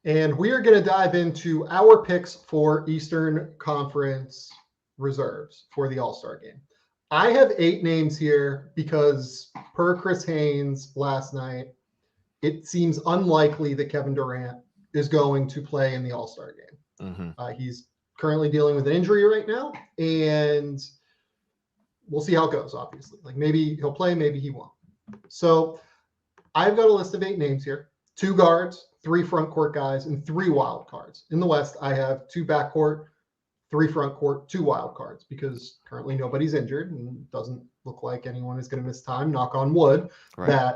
And we are going to dive into our picks for Eastern Conference reserves for the All-Star game. I have 8 names here because per Chris Haynes last night, it seems unlikely that Kevin Durant is going to play in the All-Star game. He's currently dealing with an injury right now, and we'll see how it goes, obviously. Like maybe he'll play, maybe he won't. So I've got a list of 8 names here: 2 guards, 3 front court guys, and 3 wild cards. In the West, I have 2 backcourt, 3 front court, 2 wild cards because currently nobody's injured and doesn't look like anyone is going to miss time. Knock on wood, right, that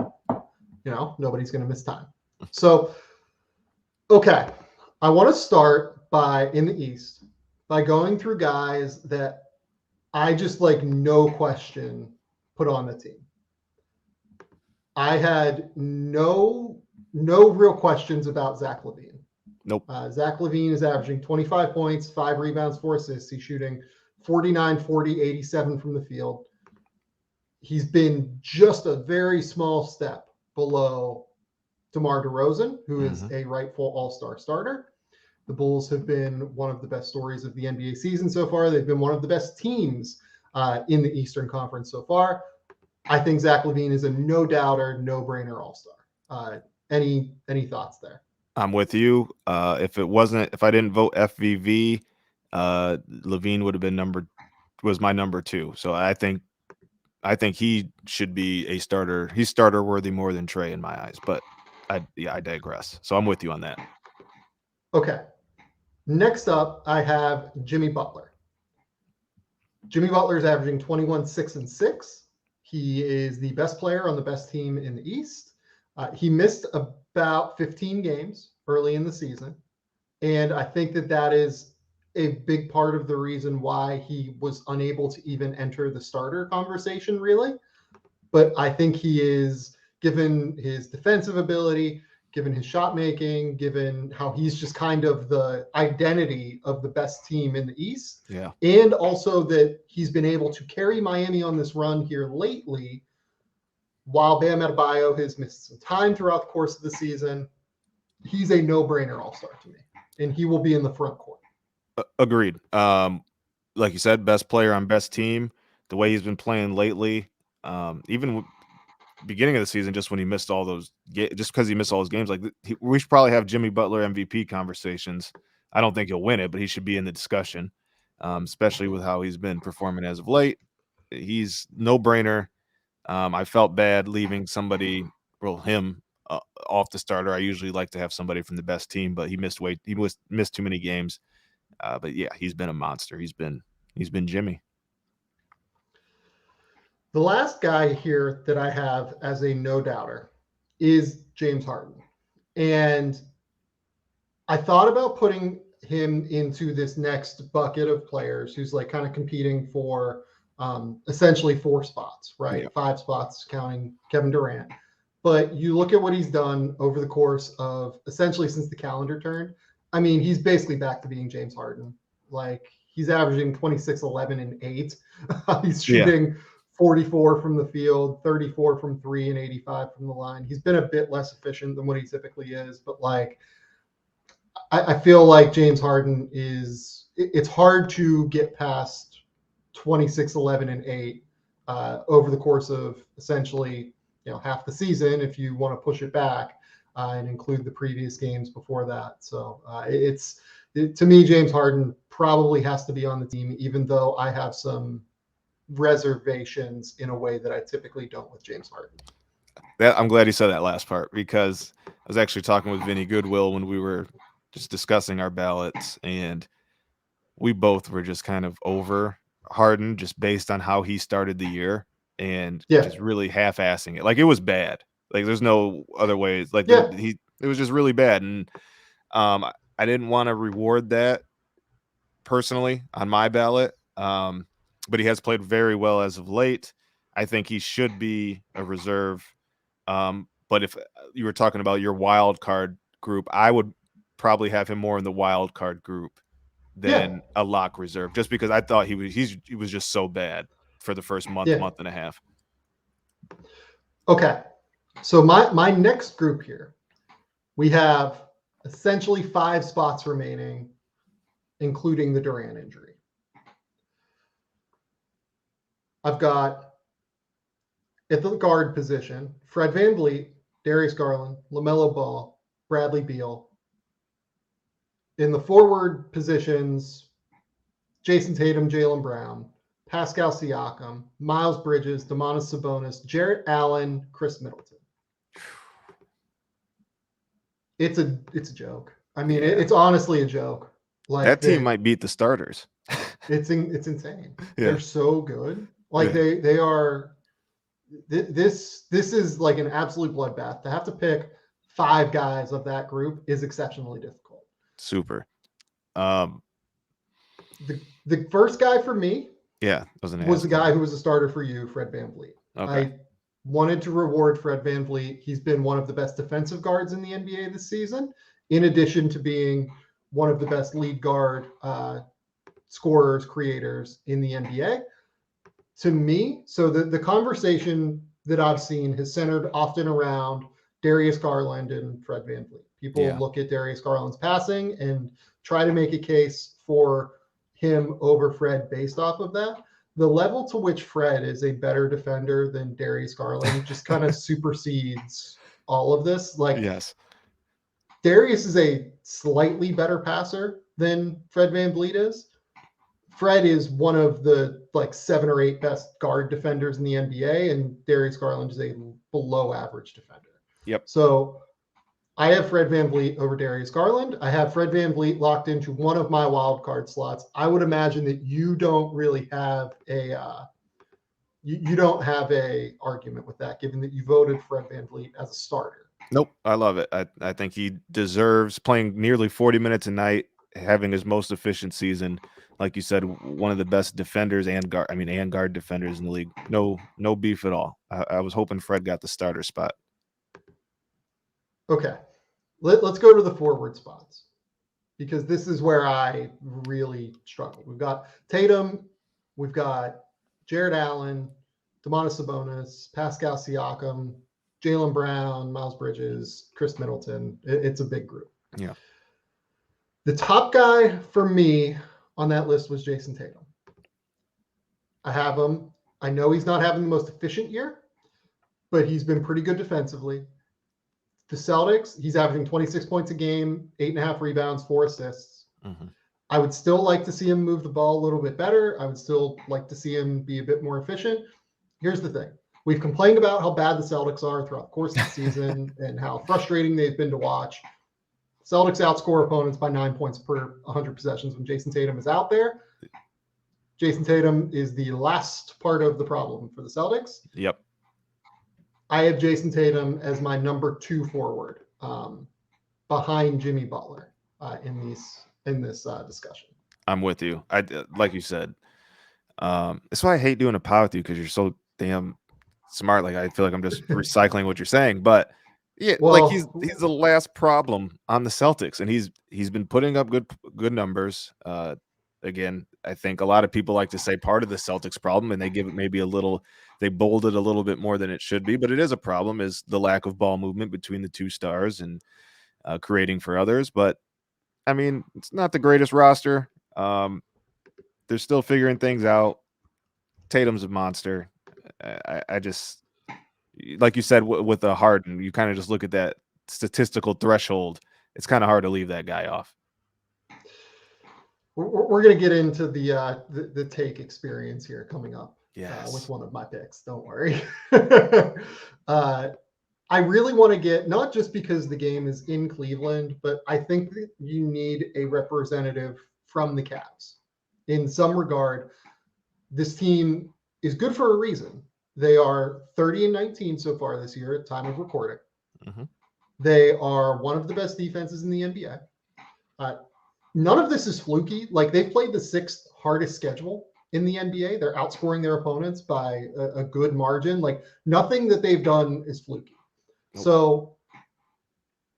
nobody's going to miss time. So, okay, I want to start by in the East by going through guys that I just like no question put on the team. I had no real questions about Zach LaVine. Nope. Zach LaVine is averaging 25 points, 5 rebounds, 4 assists. He's shooting 49, 40, 87 from the field. He's been just a very small step below DeMar DeRozan, who is a rightful all-star starter. The Bulls have been one of the best stories of the NBA season so far. They've been one of the best teams in the Eastern Conference so far. I think Zach LaVine is a no-doubter, no-brainer all-star. Any thoughts there? I'm with you. If I didn't vote FVV, LaVine would have been was my number 2. So I think he should be a starter. He's starter worthy more than Trey in my eyes, but I digress. So I'm with you on that. Okay. Next up, I have Jimmy Butler. Jimmy Butler is averaging 21, 6, and 6. He is the best player on the best team in the East. He missed about 15 games early in the season. And I think that is a big part of the reason why he was unable to even enter the starter conversation, really. But I think he is, given his defensive ability, given his shot making, given how he's just kind of the identity of the best team in the East. Yeah. And also that he's been able to carry Miami on this run here lately, while Bam Adebayo has missed some time throughout the course of the season. He's a no-brainer all-star to me, and he will be in the front court. Agreed. Like you said, best player on best team. The way he's been playing lately, even beginning of the season, just when he missed all those, just because he missed all those games, like we should probably have Jimmy Butler MVP conversations. I don't think he'll win it, but he should be in the discussion, especially with how he's been performing as of late. He's no-brainer. I felt bad leaving him off the starter. I usually like to have somebody from the best team, but he missed too many games. But yeah, he's been a monster. He's been Jimmy. The last guy here that I have as a no-doubter is James Harden. And I thought about putting him into this next bucket of players who's like kind of competing for essentially 4 spots, right? Yeah. 5 spots counting Kevin Durant. But you look at what he's done over the course of essentially since the calendar turned. I mean, he's basically back to being James Harden. Like he's averaging 26, 11, and 8. He's shooting 44 from the field, 34 from 3, and 85 from the line. He's been a bit less efficient than what he typically is, but like I feel like James Harden it's hard to get past 26, 11, and 8 over the course of essentially half the season if you want to push it back and include the previous games before that. So to me, James Harden probably has to be on the team, even though I have some reservations in a way that I typically don't with James Harden. I'm glad you said that last part, because I was actually talking with Vinny Goodwill when we were just discussing our ballots, and we both were just kind of over Harden just based on how he started the year and just really half-assing it. Like it was bad. Like there's no other ways. Like it was just really bad, and I didn't want to reward that personally on my ballot. But he has played very well as of late. I think he should be a reserve. But if you were talking about your wild card group, I would probably have him more in the wild card group than a lock reserve, just because I thought he was just so bad for the first month and a half. Okay. So my next group here, we have essentially 5 spots remaining, including the Durant injury. I've got at the guard position, Fred VanVleet, Darius Garland, LaMelo Ball, Bradley Beal. In the forward positions, Jason Tatum, Jaylen Brown, Pascal Siakam, Miles Bridges, Domantas Sabonis, Jarrett Allen, Chris Middleton. It's a joke. I mean, Yeah. it's honestly a joke. Like that team might beat the starters. It's insane. Yeah. They're so good. Like Yeah. they are. This is like an absolute bloodbath. To have to pick 5 guys of that group is exceptionally difficult. Super. The first guy for me, was the guy who was a starter for you, Fred VanVleet. Okay. I wanted to reward Fred VanVleet. He's been one of the best defensive guards in the NBA this season, in addition to being one of the best lead guard scorers, creators in the NBA. To me, so the conversation that I've seen has centered often around Darius Garland and Fred VanVleet. People look at Darius Garland's passing and try to make a case for him over Fred based off of that. The level to which Fred is a better defender than Darius Garland just kind of supersedes all of this. Like, yes, Darius is a slightly better passer than Fred VanVleet is. Fred is one of the 7 or 8 best guard defenders in the NBA, and Darius Garland is a below average defender. Yep. So I have Fred VanVleet over Darius Garland. I have Fred VanVleet locked into one of my wild card slots. I would imagine that you don't really have you don't have a argument with that, given that you voted Fred VanVleet as a starter. Nope. I love it. I think he deserves playing nearly 40 minutes a night, having his most efficient season. Like you said, one of the best defenders and guard defenders in the league. No beef at all. I was hoping Fred got the starter spot. Okay, let's go to the forward spots, because this is where I really struggle. We've got Tatum, we've got Jarrett Allen, Domantas Sabonis, Pascal Siakam, Jaylen Brown, Miles Bridges, Chris Middleton. It's a big group. Yeah. The top guy for me on that list was Jason Tatum. I have him. I know he's not having the most efficient year, but he's been pretty good defensively. The Celtics, he's averaging 26 points a game, 8.5 rebounds, 4 assists. Mm-hmm. I would still like to see him move the ball a little bit better. I would still like to see him be a bit more efficient. Here's the thing. We've complained about how bad the Celtics are throughout the course of the season and how frustrating they've been to watch. Celtics outscore opponents by 9 points per 100 possessions when Jason Tatum is out there. Jason Tatum is the last part of the problem for the Celtics. Yep. I have Jason Tatum as my number 2 forward, behind Jimmy Butler in this discussion. I'm with you. I like you said. That's why I hate doing a pod with you, because you're so damn smart. Like, I feel like I'm just recycling what you're saying, but yeah, well, like he's the last problem on the Celtics, and he's been putting up good numbers. Again, I think a lot of people like to say part of the Celtics problem, and they give it maybe they bold it a little bit more than it should be, but it is a problem, is the lack of ball movement between the 2 stars and creating for others. But I mean, it's not the greatest roster. They're still figuring things out. Tatum's a monster. I just, like you said, with the Harden, you kind of just look at that statistical threshold. It's kind of hard to leave that guy off. We're going to get into the take experience here coming up. Yes. With one of my picks. Don't worry. I really want to get, not just because the game is in Cleveland, but I think that you need a representative from the Cavs. In some regard, this team is good for a reason. They are 30-19 so far this year at time of recording. Mm-hmm. They are one of the best defenses in the NBA. None of this is fluky. Like, they've played the 6th hardest schedule in the NBA. They're outscoring their opponents by a good margin. Like, nothing that they've done is fluky. Nope. So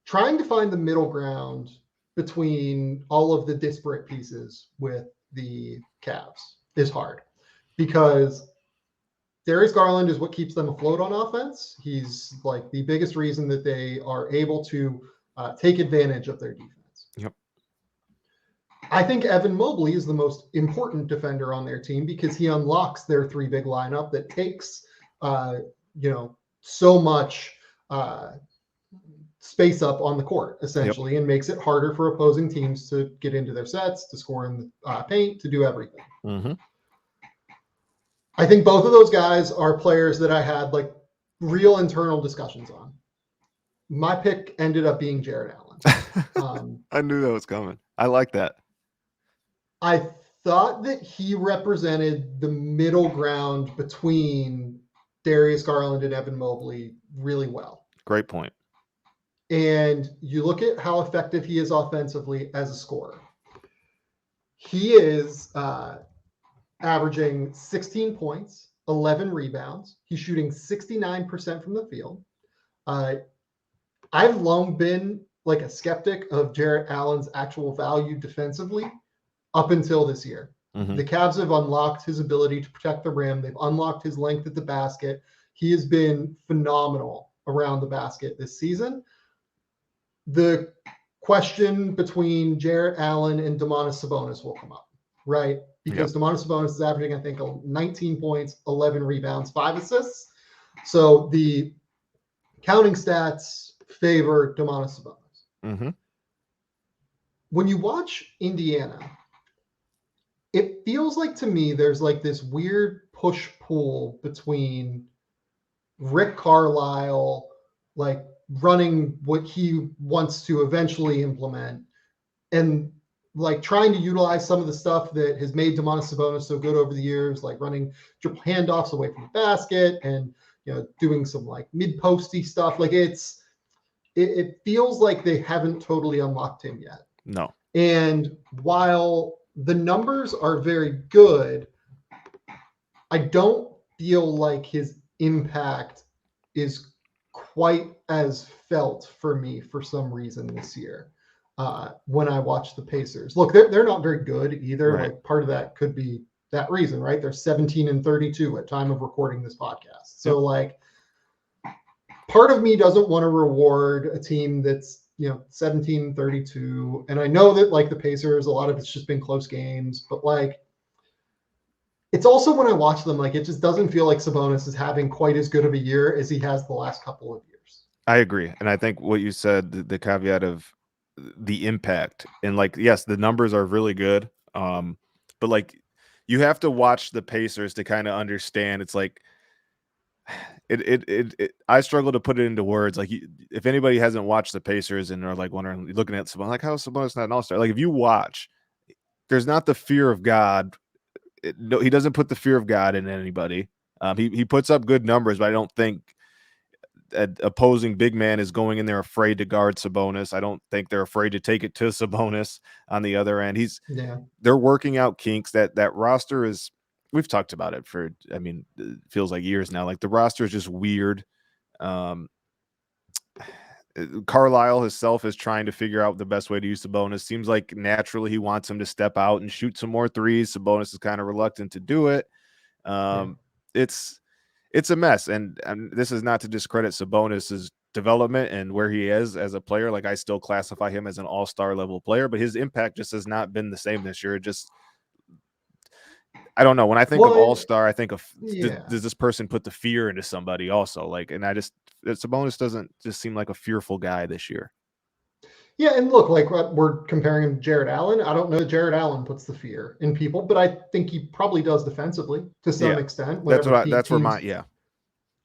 trying to find the middle ground between all of the disparate pieces with the Cavs is hard, because Darius Garland is what keeps them afloat on offense. He's like the biggest reason that they are able to take advantage of their defense. Yep. I think Evan Mobley is the most important defender on their team because he unlocks their three big lineup that takes, so much space up on the court, essentially, and makes it harder for opposing teams to get into their sets, to score in the paint, to do everything. Mm-hmm. I think both of those guys are players that I had like real internal discussions on. My pick ended up being Jarrett Allen. I knew that was coming. I like that. I thought that he represented the middle ground between Darius Garland and Evan Mobley really well. Great point. And you look at how effective he is offensively as a scorer. He is averaging 16 points, 11 rebounds. He's shooting 69% from the field. I've long been like a skeptic of Jarrett Allen's actual value defensively up until this year. Mm-hmm. The Cavs have unlocked his ability to protect the rim. They've unlocked his length at the basket. He has been phenomenal around the basket this season. The question between Jarrett Allen and Domantas Sabonis will come up, right? Because Domantas Sabonis is averaging, I think, 19 points, 11 rebounds, 5 assists. So the counting stats favor Domantas Sabonis. Mm-hmm. When you watch Indiana, it feels like to me there's like this weird push-pull between Rick Carlisle, like running what he wants to eventually implement, and like trying to utilize some of the stuff that has made Domantas Sabonis so good over the years, like running triple handoffs away from the basket and doing some like mid-posty stuff. Like it feels like they haven't totally unlocked him yet. No. And while the numbers are very good, I don't feel like his impact is quite as felt for me for some reason this year. When I watch the Pacers, look, they're not very good either. Right. Like part of that could be that reason, right? They're 17-32 at time of recording this podcast. So like part of me doesn't want to reward a team that's 17-32. And I know that like the Pacers, a lot of it's just been close games, but like it's also when I watch them, like it just doesn't feel like Sabonis is having quite as good of a year as he has the last couple of years. I agree. And I think what you said, the caveat of the impact, and like, yes, the numbers are really good. But like you have to watch the Pacers to kind of understand. It's like I struggle to put it into words. Like if anybody hasn't watched the Pacers and are like wondering, looking at Sabonis, like how is Sabonis not an all-star? Like if you watch, there's not the fear of God. No, he doesn't put the fear of God in anybody. He puts up good numbers, but I don't think an opposing big man is going in there afraid to guard Sabonis. I don't think they're afraid to take it to Sabonis on the other end. They're working out kinks. That roster is, we've talked about it for, it feels like years now. Like the roster is just weird. Carlisle himself is trying to figure out the best way to use Sabonis. Seems like naturally he wants him to step out and shoot some more threes. Sabonis is kind of reluctant to do it. It's a mess. And this is not to discredit Sabonis's development and where he is as a player. Like I still classify him as an all-star level player, but his impact just has not been the same this year. I don't know. When I think of all-star, I think of does this person put the fear into somebody also? Like, and Sabonis doesn't just seem like a fearful guy this year. Yeah, and look, like we're comparing him to Jarrett Allen. I don't know that Jarrett Allen puts the fear in people, but I think he probably does defensively to some extent. That's where my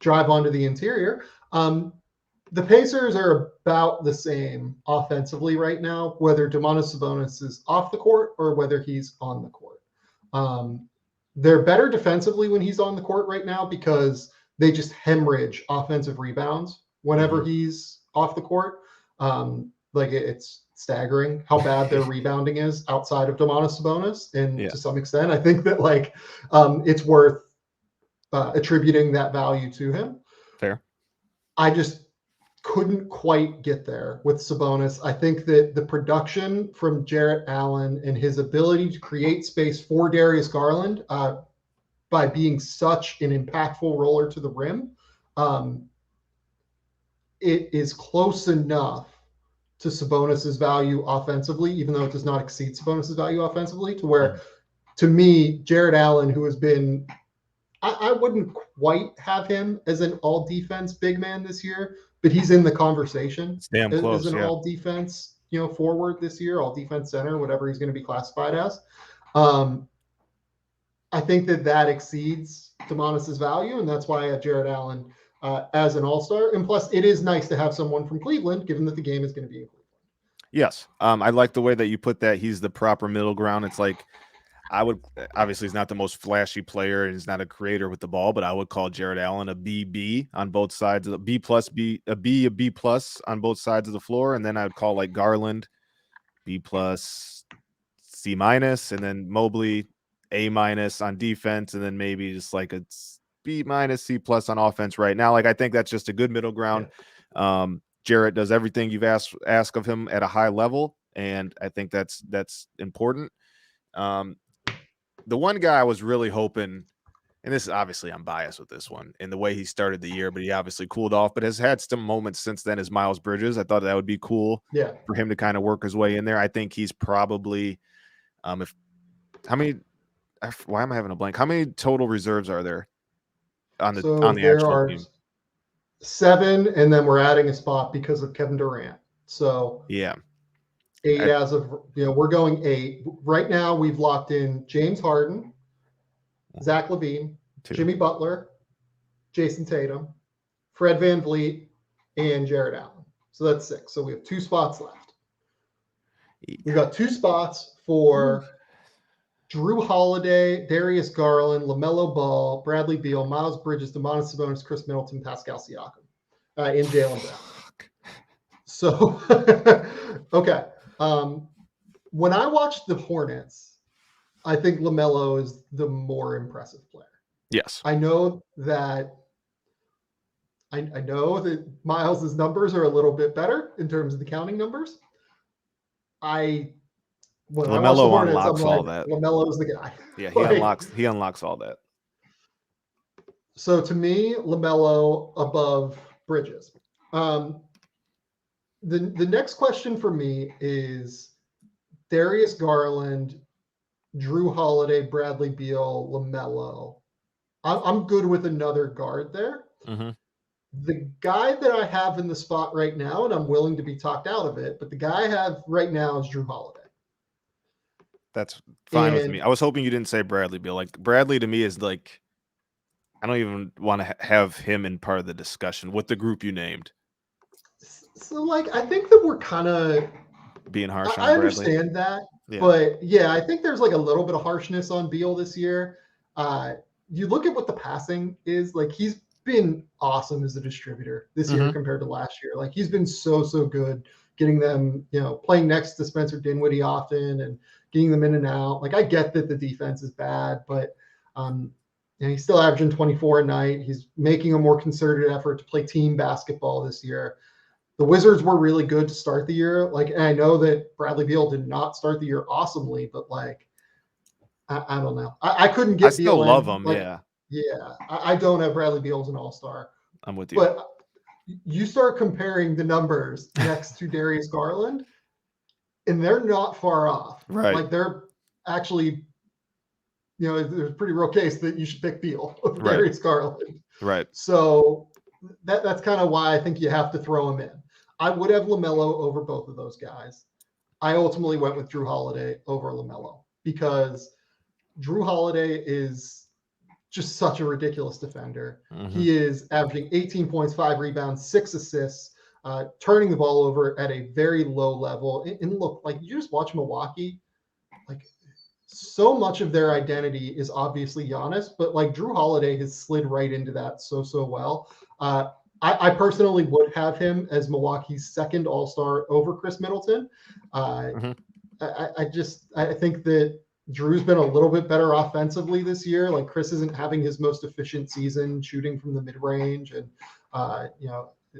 drive onto the interior. The Pacers are about the same offensively right now, whether Domantas Sabonis is off the court or whether he's on the court. They're better defensively when he's on the court right now because they just hemorrhage offensive rebounds whenever he's off the court. Like it's staggering how bad their rebounding is outside of Domantas Sabonis. And to some extent, I think that like it's worth attributing that value to him. Fair. I just couldn't quite get there with Sabonis. I think that the production from Jarrett Allen and his ability to create space for Darius Garland by being such an impactful roller to the rim, it is close enough to Sabonis's value offensively, even though it does not exceed Sabonis's value offensively, to where, to me, Jared Allen, who has been, I wouldn't quite have him as an all defense big man this year, but he's in the conversation It's damn close, as an yeah. all defense, forward this year, all defense center, whatever he's going to be classified as. I think that exceeds Sabonis's value, and that's why I have Jared Allen as an all-star. And plus, it is nice to have someone from Cleveland, given that the game is going to be in Cleveland. Yes. I like the way that you put that. He's the proper middle ground. It's like, obviously he's not the most flashy player and he's not a creator with the ball, but I would call Jared Allen a BB on both sides of the B plus on both sides of the floor. And then I would call like Garland B plus C minus, and then Mobley A minus on defense. And then maybe just like a B minus C plus on offense right now. Like, I think that's just a good middle ground. Yeah. Jarrett does everything you've asked of him at a high level. And I think that's important. The one guy I was really hoping, and this is obviously I'm biased with this one in the way he started the year, but he obviously cooled off, but has had some moments since then, is Miles Bridges. I thought that would be cool for him to kind of work his way in there. I think he's probably, why am I having a blank? How many total reserves are there on the actual team? 7, and then we're adding a spot because of Kevin Durant. So yeah. 8 as of, we're going 8. Right now, we've locked in James Harden, Zach LaVine, 2, Jimmy Butler, Jason Tatum, Fred VanVleet, and Jared Allen. So that's 6. So we have 2 spots left. We've got 2 spots for Jrue Holiday, Darius Garland, LaMelo Ball, Bradley Beal, Miles Bridges, Domantas Sabonis, Chris Middleton, Pascal Siakam, and Jaylen Brown. So, okay. When I watch the Hornets, I think LaMelo is the more impressive player. Yes. I know that Miles's numbers are a little bit better in terms of the counting numbers. When LaMelo I watch the Hornets, unlocks I'm all like, that. LaMelo's the guy. Yeah, he unlocks all that. So to me, LaMelo above Bridges. The next question for me is Darius Garland, Jrue Holiday, Bradley Beal, LaMelo. I'm good with another guard there. Mm-hmm. The guy that I have in the spot right now, and I'm willing to be talked out of it, but the guy I have right now is Jrue Holiday. That's fine with me. I was hoping you didn't say Bradley Beal. Like, Bradley to me is like, I don't even want to have him in part of the discussion with the group you named. So, like, I think that we're kind of being harsh on I Bradley. Understand that. Yeah. But, yeah, I think there's, like, a little bit of harshness on Beal this year. You look at what the passing is. Like, he's been awesome as a distributor this year compared to last year. Like, he's been so good getting them, playing next to Spencer Dinwiddie often and getting them in and out. Like, I get that the defense is bad, but he's still averaging 24 a night. He's making a more concerted effort to play team basketball this year. The Wizards were really good to start the year. Like, and I know that Bradley Beal did not start the year awesomely, but like, I don't know. I couldn't get. I still Beal love in. him. Like, yeah. Yeah. I don't have Bradley Beal as an all-star. I'm with you. But you start comparing the numbers next to Darius Garland, and they're not far off. Right. Like, they're actually, there's a pretty real case that you should pick Beal over Darius Garland. Right. So that's kind of why I think you have to throw him in. I would have LaMelo over both of those guys. I ultimately went with Jrue Holiday over LaMelo because Jrue Holiday is just such a ridiculous defender. He is averaging 18 points, 5 rebounds, 6 assists, turning the ball over at a very low level. And look, like, you just watch Milwaukee, like, so much of their identity is obviously Giannis, but like Jrue Holiday has slid right into that so well. I personally would have him as Milwaukee's second all-star over Chris Middleton. I think that Drew's been a little bit better offensively this year. Like, Chris isn't having his most efficient season shooting from the mid-range, and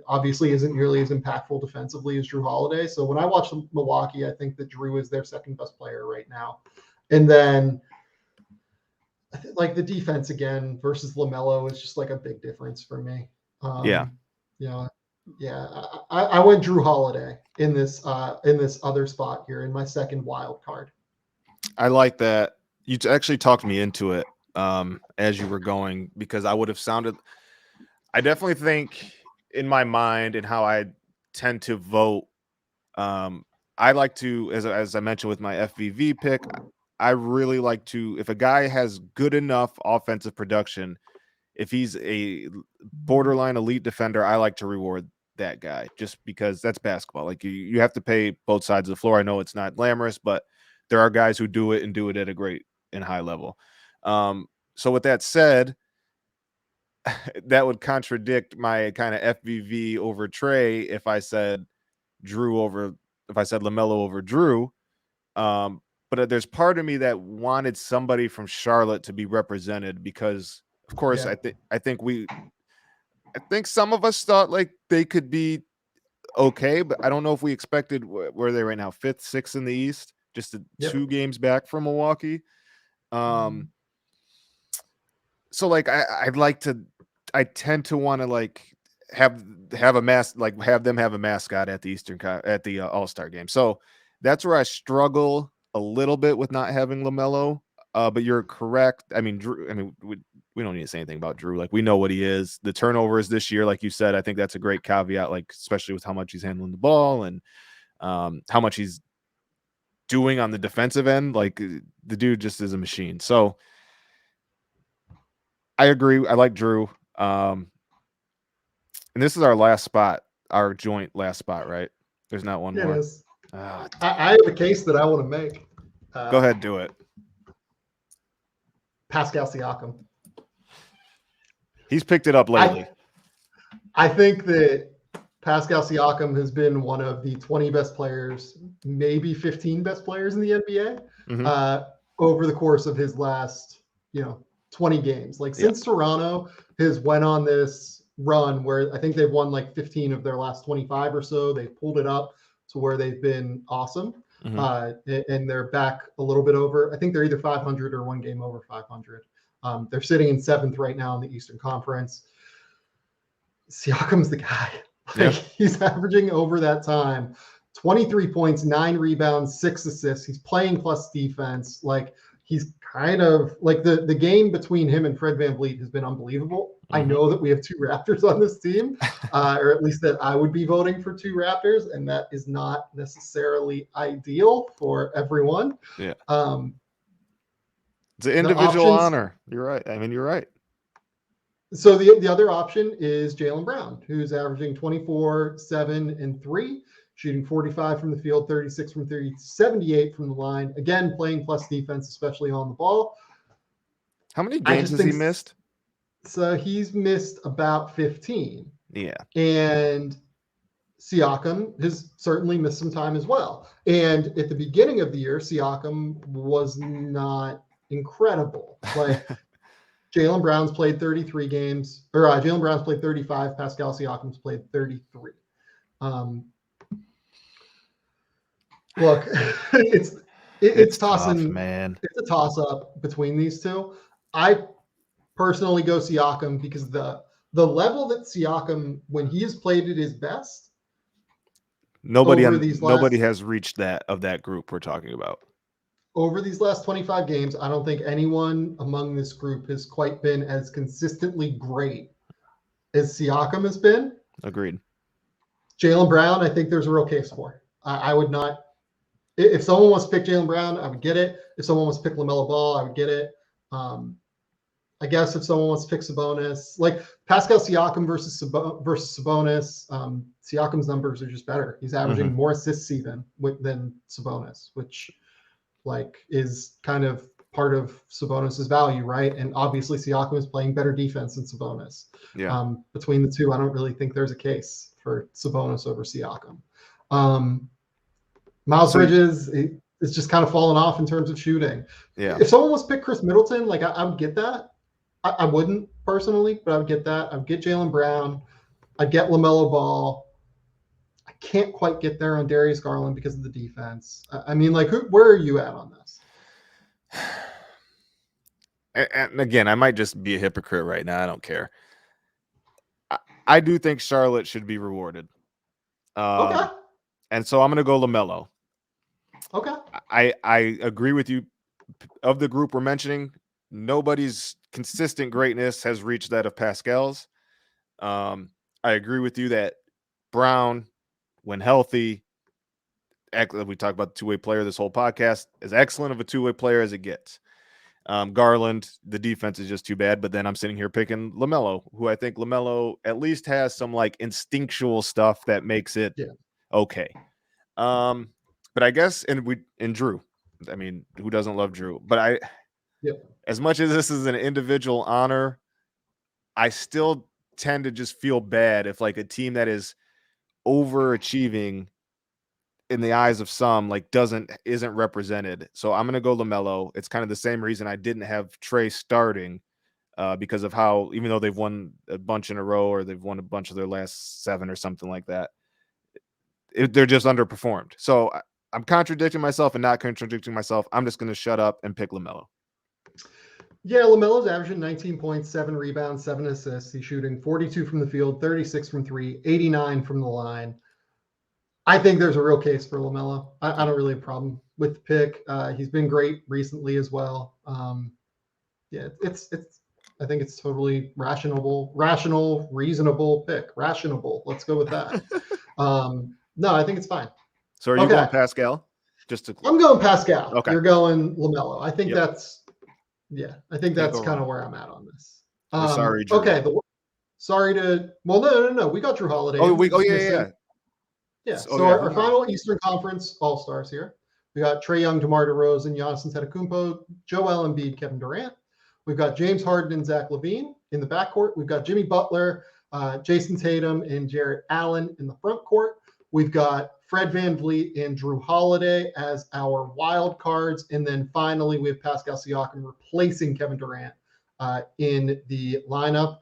obviously isn't nearly as impactful defensively as Jrue Holiday. So when I watch Milwaukee, I think that Jrue is their second best player right now. And then like the defense again versus LaMelo is just like a big difference for me. Yeah, I went Drew Holiday in this other spot here in my second wild card. I like that. You actually talked me into it as you were going, because I would have sounded. I definitely think in my mind and how I tend to vote. I like to, as I mentioned with my FVV pick, I really like to, if a guy has good enough offensive production, if he's a borderline elite defender, I like to reward that guy just because that's basketball. Like you have to pay both sides of the floor. I know it's not glamorous, but there are guys who do it and do it at a great and high level. So with that said, that would contradict my kind of FVV over Trey if I said LaMelo over Drew. But there's part of me that wanted somebody from Charlotte to be represented because, of course, Yeah. I think some of us thought like they could be okay, but I don't know if we expected where they right now, 5th, 6th in the East, just Yep. 2 games back from Milwaukee. So like I tend to want to like have them have a mascot at the All-Star game. So that's where I struggle a little bit with not having LaMelo. But you're correct. I mean, Drew. I mean, we don't need to say anything about Drew. Like we know what he is. The turnovers this year, like you said, I think that's a great caveat. Like especially with how much he's handling the ball and how much he's doing on the defensive end. Like the dude just is a machine. So I agree. I like Drew. And this is our last spot, our joint last spot, right? There's not one It more. is. I have a case that I want to make. Go ahead, do it. Pascal Siakam. He's picked it up lately. I think that Pascal Siakam has been one of the 20 best players, maybe 15 best players in the NBA over the course of his last, 20 games. Like since Toronto has went on this run where I think they've won like 15 of their last 25 or so, they've pulled it up to where they've been awesome. And they're back a little bit over. I think they're either 500 or one game over 500. They're sitting in 7th right now in the Eastern Conference. Siakam's the guy. He's averaging over that time 23 points, 9 rebounds, 6 assists. He's playing plus defense. Like he's kind of like the game between him and Fred VanVleet has been unbelievable. I know that we have 2 Raptors on this team, or at least that I would be voting for 2 Raptors, and that is not necessarily ideal for everyone. Yeah. It's an individual honor. You're right. I mean, you're right. So the other option is Jaylen Brown, who's averaging 24, 7, and 3, shooting 45 from the field, 36 from 30, 78 from the line. Again, playing plus defense, especially on the ball. How many games has he missed? So he's missed about 15. Yeah. And Siakam has certainly missed some time as well. And at the beginning of the year, Siakam was not incredible. Like Jaylen Brown's played 33 games, or Jaylen Brown's played 35. Pascal Siakam's played 33. Look, it's tossing, tough, man. It's a toss up between these two. I personally go Siakam because the level that Siakam, when he has played at his best, nobody has reached that of that group we're talking about. Over these last 25 games, I don't think anyone among this group has quite been as consistently great as Siakam has been. Agreed. Jaylen Brown, I think there's a real case for. I would not. If someone wants to pick Jaylen Brown, I would get it. If someone wants to pick LaMelo Ball, I would get it. I guess if someone wants to pick Sabonis, like Pascal Siakam versus Sabonis, Siakam's numbers are just better. He's averaging more assists even than Sabonis, which like is kind of part of Sabonis's value, right? And obviously Siakam is playing better defense than Sabonis. Yeah. Between the two, I don't really think there's a case for Sabonis over Siakam. Miles Bridges is just kind of fallen off in terms of shooting. Yeah. If someone wants to pick Chris Middleton, like I would get that. I wouldn't personally, but I would get that. I would get Jaylen Brown. I'd get LaMelo Ball. I can't quite get there on Darius Garland because of the defense. I mean, like, where are you at on this? And again, I might just be a hypocrite right now. I don't care. I do think Charlotte should be rewarded. Okay. And so I'm going to go LaMelo. Okay. I agree with you. Of the group we're mentioning, nobody's consistent greatness has reached that of Pascal's. I agree with you that Brown, when healthy, we talk about the two-way player this whole podcast, as excellent of a two-way player as it gets. Garland, the defense is just too bad, but then I'm sitting here picking LaMelo, who I think LaMelo at least has some like instinctual stuff that makes it okay. But I guess and Drew, I mean, who doesn't love Drew? But as much as this is an individual honor, I still tend to just feel bad if like a team that is overachieving in the eyes of some like isn't represented. So I'm gonna go LaMelo. It's kind of the same reason I didn't have Trey starting, because of how, even though they've won a bunch in a row or they've won a bunch of their last 7 or something like that, they're just underperformed. So I'm contradicting myself and not contradicting myself. I'm just gonna shut up and pick LaMelo. Yeah, LaMelo's averaging 19.7 rebounds, 7 assists. He's shooting 42 from the field, 36 from 3, 89 from the line. I think there's a real case for LaMelo. I don't really have a problem with the pick. He's been great recently as well. It's I think it's totally rational, reasonable pick. Rational. Let's go with that. No, I think it's fine. So are you going Pascal? I'm going Pascal. Okay. You're going LaMelo. I think that's kind of where I'm at on this. Sorry, Drew. Okay. No. We got Drew Holiday. Yeah. So our final Eastern Conference All-Stars here. We got Trae Young, DeMar DeRozan, Giannis Antetokounmpo, Joel Embiid, Kevin Durant. We've got James Harden and Zach LaVine in the backcourt. We've got Jimmy Butler, Jason Tatum, and Jarrett Allen in the front court. We've got Fred VanVleet and Drew Holiday as our wild cards. And then finally, we have Pascal Siakam replacing Kevin Durant in the lineup.